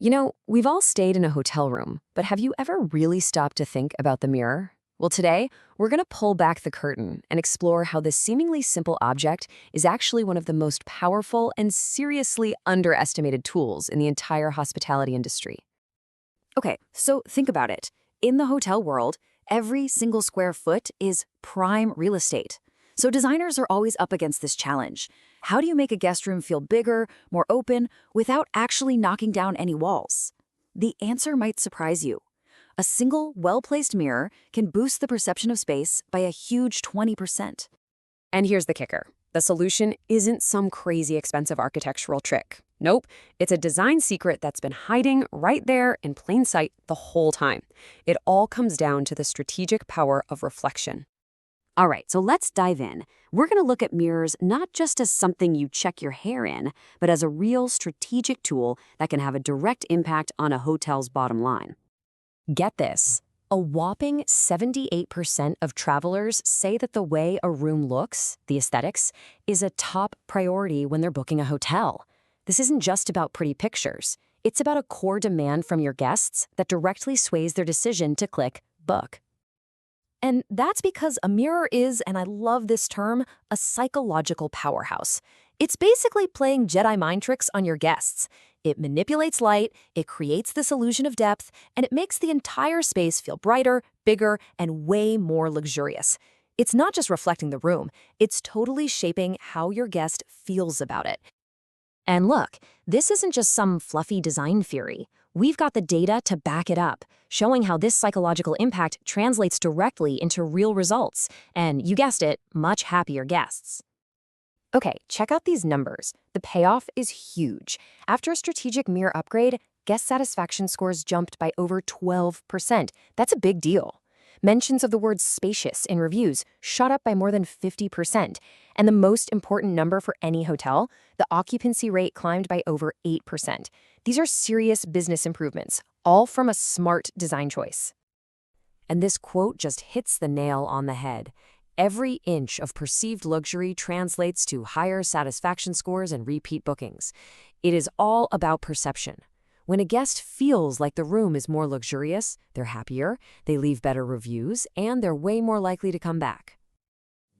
We've all stayed in a hotel room, but have you ever really stopped to think about the mirror? Well, today, we're going to pull back the curtain and explore how this seemingly simple object is actually one of the most powerful and seriously underestimated tools in the entire hospitality industry. Okay, so think about it. In the hotel world, every single square foot is prime real estate. So designers are always up against this challenge. How do you make a guest room feel bigger, more open, without actually knocking down any walls? The answer might surprise you. A single, well-placed mirror can boost the perception of space by a huge 20%. And here's the kicker. The solution isn't some crazy expensive architectural trick. Nope, it's a design secret that's been hiding right there in plain sight the whole time. It all comes down to the strategic power of reflection. All right, so let's dive in. We're going to look at mirrors not just as something you check your hair in, but as a real strategic tool that can have a direct impact on a hotel's bottom line. Get this. A whopping 78% of travelers say that the way a room looks, the aesthetics, is a top priority when they're booking a hotel. This isn't just about pretty pictures. It's about a core demand from your guests that directly sways their decision to click book. And that's because a mirror is, and I love this term, a psychological powerhouse. It's basically playing Jedi mind tricks on your guests. It manipulates light, it creates this illusion of depth, and it makes the entire space feel brighter, bigger, and way more luxurious. It's not just reflecting the room, it's totally shaping how your guest feels about it. And look, this isn't just some fluffy design theory. We've got the data to back it up, showing how this psychological impact translates directly into real results, and you guessed it, much happier guests. Okay, check out these numbers. The payoff is huge. After a strategic mirror upgrade, guest satisfaction scores jumped by over 12%. That's a big deal. Mentions of the word spacious in reviews shot up by more than 50%. And the most important number for any hotel, the occupancy rate climbed by over 8%. These are serious business improvements, all from a smart design choice. And this quote just hits the nail on the head. Every inch of perceived luxury translates to higher satisfaction scores and repeat bookings. It is all about perception. When a guest feels like the room is more luxurious, they're happier, they leave better reviews, and they're way more likely to come back.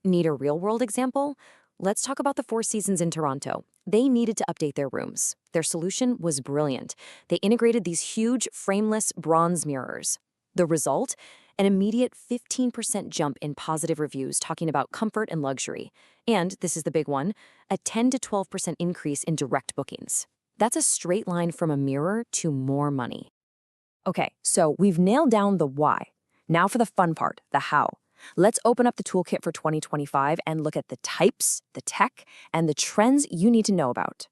Need a real-world example? Let's talk about the Four Seasons in Toronto. They needed to update their rooms. Their solution was brilliant. They integrated these huge, frameless bronze mirrors. The result? An immediate 15% jump in positive reviews talking about comfort and luxury. And, this is the big one, a 10 to 12% increase in direct bookings. That's a straight line from a mirror to more money. Okay, so we've nailed down the why. Now for the fun part, the how. Let's open up the toolkit for 2025 and look at the types, the tech, and the trends you need to know about.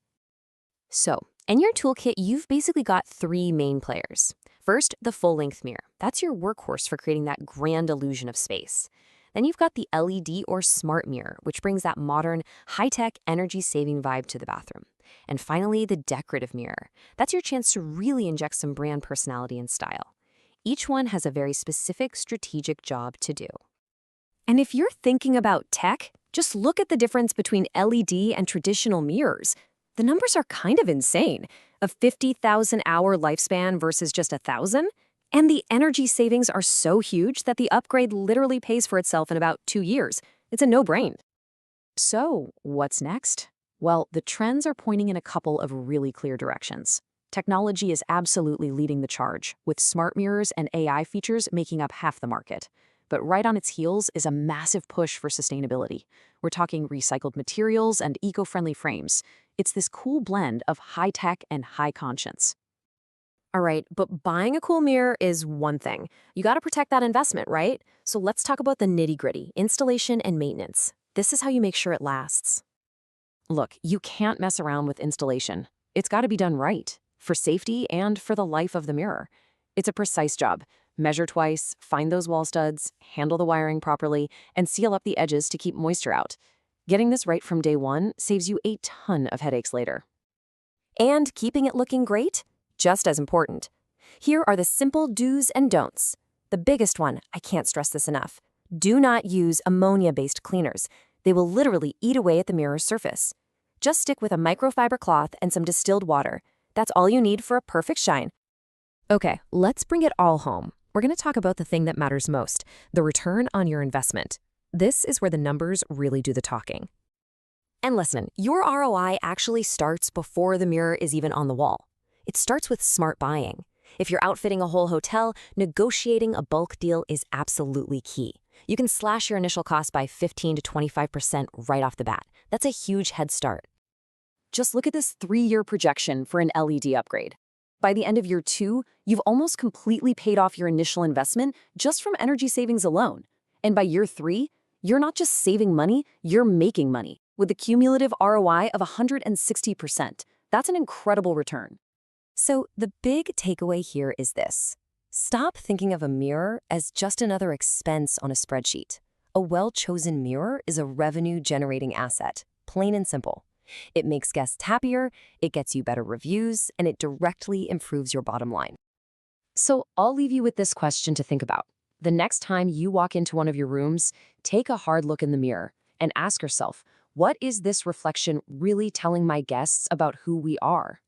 So, in your toolkit, you've basically got three main players. First, the full-length mirror. That's your workhorse for creating that grand illusion of space. Then you've got the LED or smart mirror, which brings that modern, high-tech, energy-saving vibe to the bathroom. And finally, the decorative mirror. That's your chance to really inject some brand personality and style. Each one has a very specific strategic job to do. And if you're thinking about tech, just look at the difference between LED and traditional mirrors. The numbers are kind of insane. A 50,000-hour lifespan versus just 1,000? And the energy savings are so huge that the upgrade literally pays for itself in about 2 years. It's a no-brainer. So, what's next? Well, the trends are pointing in a couple of really clear directions. Technology is absolutely leading the charge, with smart mirrors and AI features making up half the market. But right on its heels is a massive push for sustainability. We're talking recycled materials and eco-friendly frames. It's this cool blend of high-tech and high conscience. All right, but buying a cool mirror is one thing. You got to protect that investment, right? So let's talk about the nitty-gritty, installation and maintenance. This is how you make sure it lasts. Look, you can't mess around with installation. It's got to be done right, for safety and for the life of the mirror. It's a precise job. Measure twice, find those wall studs, handle the wiring properly, and seal up the edges to keep moisture out. Getting this right from day one saves you a ton of headaches later. And keeping it looking great? Just as important. Here are the simple do's and don'ts. The biggest one, I can't stress this enough. Do not use ammonia-based cleaners. They will literally eat away at the mirror's surface. Just stick with a microfiber cloth and some distilled water. That's all you need for a perfect shine. Okay, let's bring it all home. We're going to talk about the thing that matters most, the return on your investment. This is where the numbers really do the talking. And listen, your ROI actually starts before the mirror is even on the wall. It starts with smart buying. If you're outfitting a whole hotel, negotiating a bulk deal is absolutely key. You can slash your initial cost by 15 to 25% right off the bat. That's a huge head start. Just look at this 3-year projection for an LED upgrade. By the end of year 2, you've almost completely paid off your initial investment just from energy savings alone. And by year 3, you're not just saving money, you're making money with a cumulative ROI of 160%. That's an incredible return. So the big takeaway here is this. Stop thinking of a mirror as just another expense on a spreadsheet. A well-chosen mirror is a revenue-generating asset, plain and simple. It makes guests happier, it gets you better reviews, and it directly improves your bottom line. So I'll leave you with this question to think about. The next time you walk into one of your rooms, take a hard look in the mirror and ask yourself, what is this reflection really telling my guests about who we are?